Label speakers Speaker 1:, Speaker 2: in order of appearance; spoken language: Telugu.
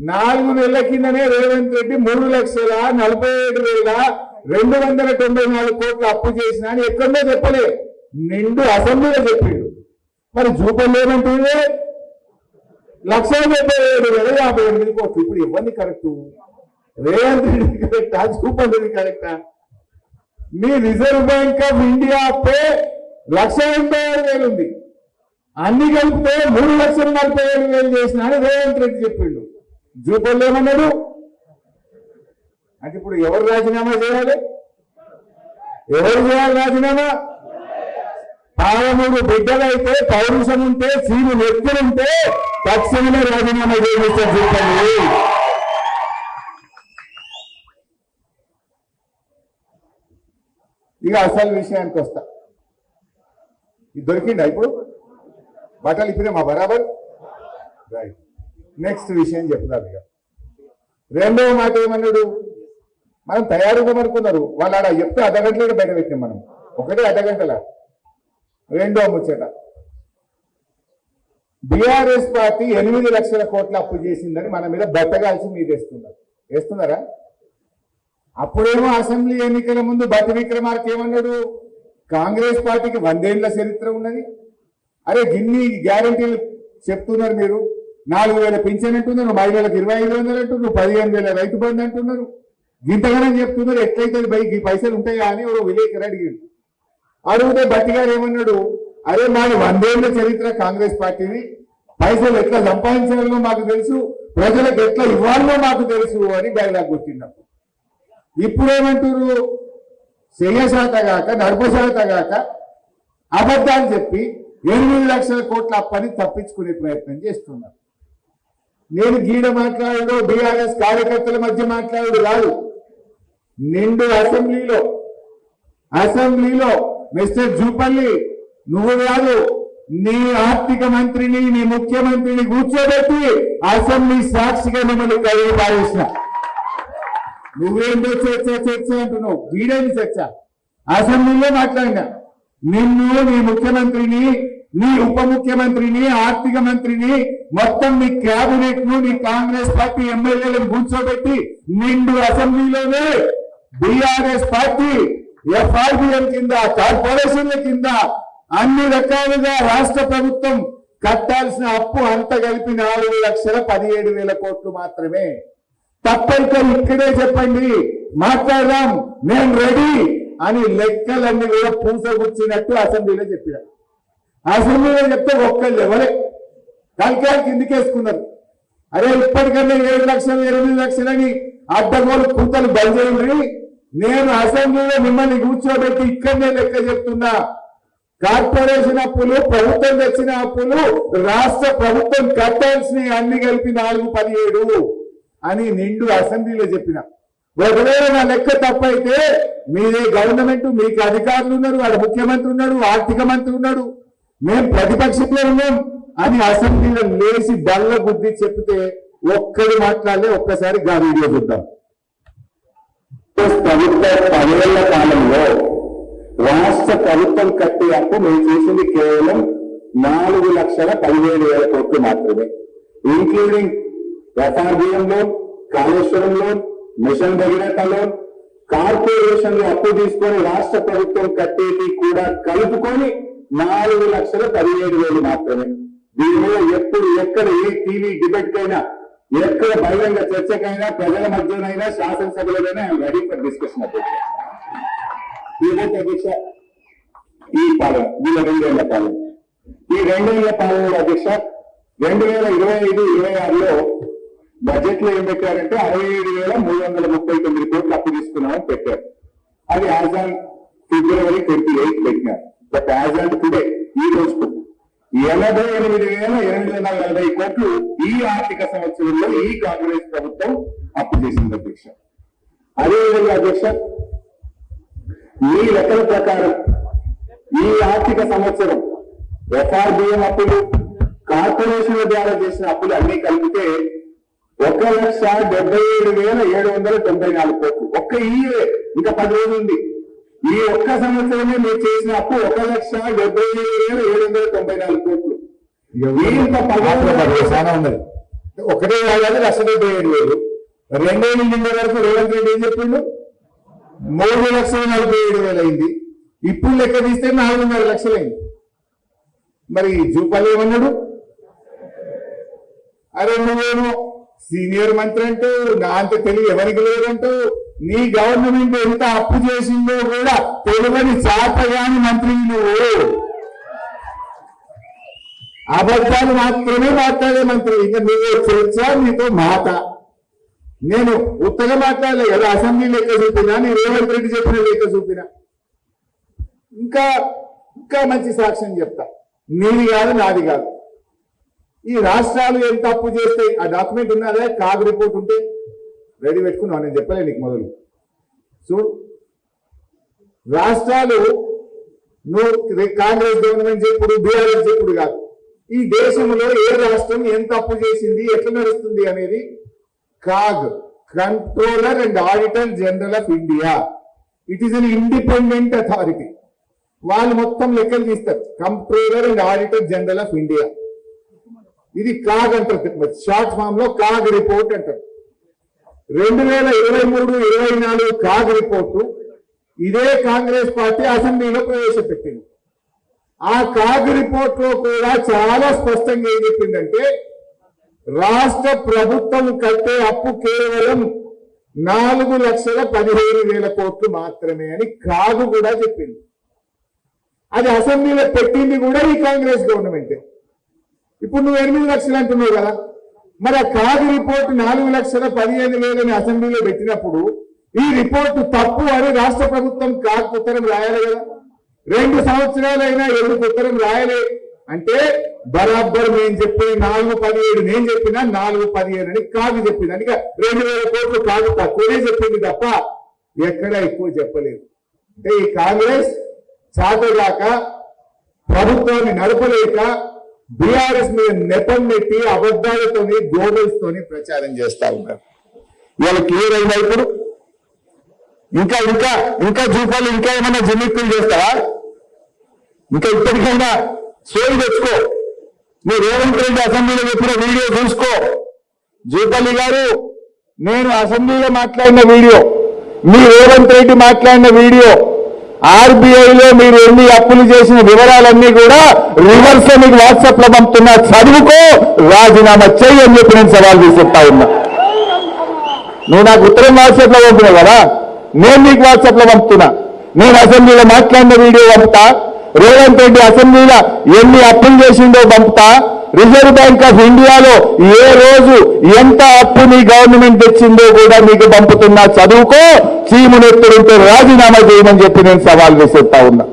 Speaker 1: 4 నెలల కిందనే రేవంత్ రెడ్డి 3,47,294 కోట్లు అప్పు చేసిన అని ఎక్కడో చెప్పలే, నిండు అసెంబ్లీలో చెప్పిండు. మరి జూపల్లి ఏమంటుంది 1,77,58 కోట్లు. ఇప్పుడు ఎవరిని కరెక్ట్, రేవంత్ రెడ్డి కరెక్టా జూపల్లి కరెక్టా? మీ రిజర్వ్ బ్యాంక్ ఆఫ్ ఇండియా అప్పే 1,86,000 ఉంది, అన్ని కలిపితే 3,47,000 చేసిన అని రేవంత్ రెడ్డి చెప్పిండు. జూపల్లి ఏమన్నాడు అంటే ఇప్పుడు ఎవరు రాజీనామా చేయాలి? ఎవరు చేయాలి రాజీనామా? 13 బిడ్డలైతే పౌరుషం ఉంటే సీను వ్యక్తులుంటే తక్షణమే రాజీనామా చేస్తారు జూపల్లి. ఇక అసలు విషయానికి వస్తా. ఇది దొరికిందా ఇప్పుడు? బట్టలు ఇప్పుడే మా బరాబర్ రైట్. నెక్స్ట్ విషయం చెప్తారు. ఇక రెండవ మాట ఏమన్నాడు, మనం తయారుగా అనుకున్నారు వాళ్ళు ఆడ చెప్తే అర్ధగంటలో బయట పెట్టాం మనం, ఒకటే అర్ధగంటల. రెండవ ముచ్చట, బీఆర్ఎస్ పార్టీ 8 లక్షల కోట్ల అప్పు చేసిందని మన మీద బట్టగాల్సి మీద వేస్తున్నారా? అప్పుడేమో అసెంబ్లీ ఎన్నికల ముందు బట్టి విక్రమార్క ఏమన్నాడు, కాంగ్రెస్ పార్టీకి 100 ఏళ్ల చరిత్ర ఉన్నది. అరే గిన్ని గ్యారంటీలు చెప్తున్నారు మీరు, 4,000 పింఛన్ అంటున్నారు, మహిళలకు 2,500 అంటున్నారు, 15,000 రైతు బంధు అంటున్నారు, గింతగానం చెప్తున్నారు. ఎట్లయితే ఈ పైసలు ఉంటాయా అని ఒక విలేకరు అడిగాడు. అడిగితే బట్టి గారు ఏమన్నాడు, అరే మాది 100 ఏళ్ల చరిత్ర కాంగ్రెస్ పార్టీని, పైసలు ఎట్లా సంపాదించాలో మాకు తెలుసు, ప్రజలకు ఎట్లా ఇవ్వాలో మాకు తెలుసు అని డైలాగ్ కొట్టినప్పుడు. ఇప్పుడేమంటారు, చెయ్యశాతగాక నడపశాతగాక అబద్ధాలు చెప్పి 8 లక్షల కోట్ల అప్పని తప్పించుకునే ప్రయత్నం చేస్తున్నారు. నేను గీడ మాట్లాడు బీఆర్ఎస్ కార్యకర్తల మధ్య మాట్లాడు కాదు, నిండు అసెంబ్లీలో మిస్టర్ జూపల్లి నువ్వు కాదు, నీ ఆర్థిక మంత్రిని నీ ముఖ్యమంత్రిని కూర్చోబెట్టి అసెంబ్లీ సాక్షిగా మిమ్మల్ని కలిగి భావిస్తున్నా. నువ్వేంటో చర్చ అంటున్నావు, వీడేమి చర్చ? అసెంబ్లీలో మాట్లాడినా నిన్ను, నీ ముఖ్యమంత్రిని, నీ ఉప ముఖ్యమంత్రిని, ఆర్థిక మంత్రిని, మొత్తం నీ క్యాబినెట్ ను, నీ కాంగ్రెస్ పార్టీ ఎమ్మెల్యేలను కూర్చోబెట్టి నిండు అసెంబ్లీలోనే బీఆర్ఎస్ పార్టీ ఎఫ్ఆర్బిఎం కింద, కార్పొరేషన్ల కింద అన్ని రకాలుగా రాష్ట్ర ప్రభుత్వం కట్టాల్సిన అప్పు అంత కలిపి 4,17,000 కోట్లు మాత్రమే. తప్పైతే ఇక్కడే చెప్పండి, మాట్లాడదాం, నేను రెడీ అని లెక్కలన్నీ కూడా పూసగుచ్చినట్టు అసెంబ్లీలో చెప్పారు. అసెంబ్లీలో చెప్తే ఒక్కళ్ళు ఎవరే కలికాలు కిందికేసుకున్నారు. అరే ఇప్పటికన్నా 7 లక్షలు 8 లక్షలని అడ్డగోలు కూతలు బయలుదేరి, నేను అసెంబ్లీలో మిమ్మల్ని కూర్చోబెట్టి ఇక్కడనే లెక్క చెప్తున్నా. కార్పొరేషన్ అప్పులు, ప్రభుత్వం తెచ్చిన అప్పులు, రాష్ట్ర ప్రభుత్వం కట్టాల్సిన అన్ని కలిపి 4,17 అని నిండు అసెంబ్లీలో చెప్పిన. ఒకవేళ నా లెక్క తప్పైతే మీదే గవర్నమెంట్, మీకు అధికారులు ఉన్నారు, వాడు ముఖ్యమంత్రి ఉన్నాడు, ఆర్థిక మంత్రి ఉన్నాడు, మేము ప్రతిపక్షంలో ఉన్నాం అని అసెంబ్లీలో లేచి బల్ల బుద్ధి చెప్తే ఒక్కడు మాట్లాడలే. ఒక్కసారి గా వీడియో చూద్దాం.
Speaker 2: ప్రభుత్వ 10 ఏళ్ల కాలంలో రాష్ట్ర ప్రభుత్వం కట్టే అప్పు మేము చూసింది కేవలం 4,17,000 కోట్లు మాత్రమే, including FRBM loan, Kaleshwaram loan, mission Bhagiratha loan, కార్పొరేషన్లు అప్పు తీసుకొని రాష్ట్ర ప్రభుత్వం కట్టేది కూడా కలుపుకొని 4,17,000 మాత్రమే. దీని మీద ఎప్పుడు ఎక్కడ ఏ టీవీ డిబేట్ కైనా, ఎక్కడ బహిరంగ చర్చకైనా, ప్రజల మధ్యనైనా, శాసనసభలోనైనా రెడీ ఫర్ డిస్కషన్. అధ్యక్ష ఈ పాలన వీళ్ళ 2 ఏళ్ల పాలన, ఈ 2 ఏళ్ల పాలనలో అధ్యక్ష 2025-26లో బడ్జెట్ లో ఏం పెట్టారంటే 67,339 కోట్లు అప్పు తీసుకున్నామని పెట్టారు. అది యాజ్ ఆన్ February 28 పెట్టినారు. బట్ యాజ్ ఆన్ టుడే ఈ రోజుకు 88,840 కోట్లు ఈ ఆర్థిక సంవత్సరంలో ఈ కాంగ్రెస్ ప్రభుత్వం అప్పు చేసింది అధ్యక్ష. అదేవిధంగా అధ్యక్ష ఈ లెక్కల ప్రకారం ఈ ఆర్థిక సంవత్సరం ఎఫ్ఆర్బిఎం అప్పులు, కార్పొరేషన్ల ద్వారా చేసిన అప్పులు అన్ని కలిపితే 1,77,794 కోట్లు. ఒక్క ఈ ఇంకా 10 రోజులు ఉంది. ఈ ఒక్క సంవత్సరమే మీరు చేసిన అప్పు 1,77,794 కోట్లు.
Speaker 1: చాలా ఉన్నది. ఒకటే కాదు 1,77,000. 2,000 నిండే వరకు రేవంత్ రెడ్డి ఏం చెప్పిండు? 3,47,000 అయింది. ఇప్పుడు లెక్క తీస్తే 4.5 లక్షలు అయింది. మరి జూపాలి ఏమన్నాడు? అరే నువ్వేమో సీనియర్ మంత్రి అంటూ నా అంత తెలివి ఎవరికి లేదంటూ నీ గవర్నమెంట్ ఎంత అప్పు చేసిందో కూడా తెలియని చాతగాని మంత్రి నువ్వు. అబద్ధాలు మాత్రమే మాట్లాడే మంత్రి. ఇంకా నువ్వు చర్చ నీతో మాట. నేను ఉత్తగా మాట్లాడలే కదా, అసెంబ్లీ లెక్క చూపినా, నీ రేవంత్ రెడ్డి చెప్పిన లెక్క చూపినా. ఇంకా ఇంకా మంచి సాక్ష్యం చెప్తా. నీది కాదు నాది కాదు. ఈ రాష్ట్రాలు ఎంత అప్పు చేస్తాయి ఆ డాక్యుమెంట్ ఉన్నదే, కాగ్ రిపోర్ట్ ఉంటే రెడీ పెట్టుకున్నావు. నేను చెప్పలే నీకు మొదలు. చూడు రాష్ట్రాలు నువ్వు కాంగ్రెస్ గవర్నమెంట్ చెప్పుడు, బీఆర్ఎస్ చెప్పుడు కాదు. ఈ దేశంలో ఏ రాష్ట్రం ఎంత అప్పు చేసింది, ఎట్లా నడుస్తుంది అనేది CAG, controller and auditor general of India, it is an independent authority. వాళ్ళు మొత్తం లెక్కలు తీస్తారు. Controller and auditor general of India. ఇది కాగ్ అంటారు, షార్ట్ ఫామ్ లో కాగ్ రిపోర్ట్ అంటారు. 2023-24 కాగ్ రిపోర్టు ఇదే కాంగ్రెస్ పార్టీ అసెంబ్లీలో ప్రవేశపెట్టింది. ఆ కాగ్ రిపోర్ట్ లో కూడా చాలా స్పష్టంగా ఏం చెప్పిందంటే రాష్ట్ర ప్రభుత్వం కట్టే అప్పు కేవలం 4,15,000 కోట్లు మాత్రమే అని కాగు కూడా చెప్పింది. అది అసెంబ్లీలో పెట్టింది కూడా ఈ కాంగ్రెస్ గవర్నమెంటే. ఇప్పుడు నువ్వు 8 లక్షలు అంటున్నావు కదా, మరి ఆ కాగు రిపోర్ట్ 4,15,000 అసెంబ్లీలో పెట్టినప్పుడు ఈ రిపోర్టు తప్పు అని రాష్ట్ర ప్రభుత్వం కాగు ఉత్తరం రాయాలి కదా. 2 సంవత్సరాలైనా ఎందుకు ఉత్తరం రాయలే అంటే బరాబర్ నేను చెప్పిన 4,17 నేను చెప్పినా 4,15 అని కాగు చెప్పింది. అందుకే 2,000 కోట్లు కాగు తక్కువనే చెప్పింది తప్ప ఎక్కడ ఎక్కువ చెప్పలేదు. అంటే ఈ కాంగ్రెస్ చాతగాక ప్రభుత్వాన్ని నడపలేక బీఆర్ఎస్ మీద నెపం నెట్టి అబద్ధాలతోని గోబల్స్ తోని ప్రచారం చేస్తా ఉన్నారు. ఇవాళ క్లియర్ అయిందా? ఇప్పుడు ఇంకా ఇంకా ఇంకా చూపాలి, ఇంకా ఏమైనా జిమ్మిక్కులు చేస్తావా? ఇంకా ఇప్పటికైనా సోయి తెచ్చుకో. నువ్వు రేవంత్ రెడ్డి అసెంబ్లీలో చెప్పిన వీడియో చూసుకో. జూపల్లి గారు, నేను అసెంబ్లీలో మాట్లాడిన వీడియో, మీ రేవంత్ రెడ్డి మాట్లాడిన వీడియో, ఆర్బీఐలో మీరు ఎన్ని అప్పులు చేసిన వివరాలన్నీ కూడా రివర్స్ లో మీకు వాట్సాప్ లో పంపుతున్నా. చదువుకో, రాజీనామా చెయ్యి అని చెప్పి నేను సవాల్ విసురుతా ఉన్నా. నువ్వు నాకు ఉత్తరం వాట్సాప్ లో పంపినావు కదా, నేను నీకు వాట్సాప్ లో పంపుతున్నా. నేను అసెంబ్లీలో మాట్లాడిన వీడియో పంపుతా, రేవంత్ రెడ్డి అసెంబ్లీలో ఎన్ని అప్పులు చేసిందో పంపుతా, రిజర్వ్ బ్యాంక్ ఆఫ్ ఇండియాలో ఏ రోజు ఎంత అప్పు నీ గవర్నమెంట్ తెచ్చిందో కూడా మీకు పంపుతున్నా. చదువుకో, చీమునెత్తుడుంటే రాజీనామా చేయమని చెప్పి నేను సవాల్ విసురుతా ఉన్నా.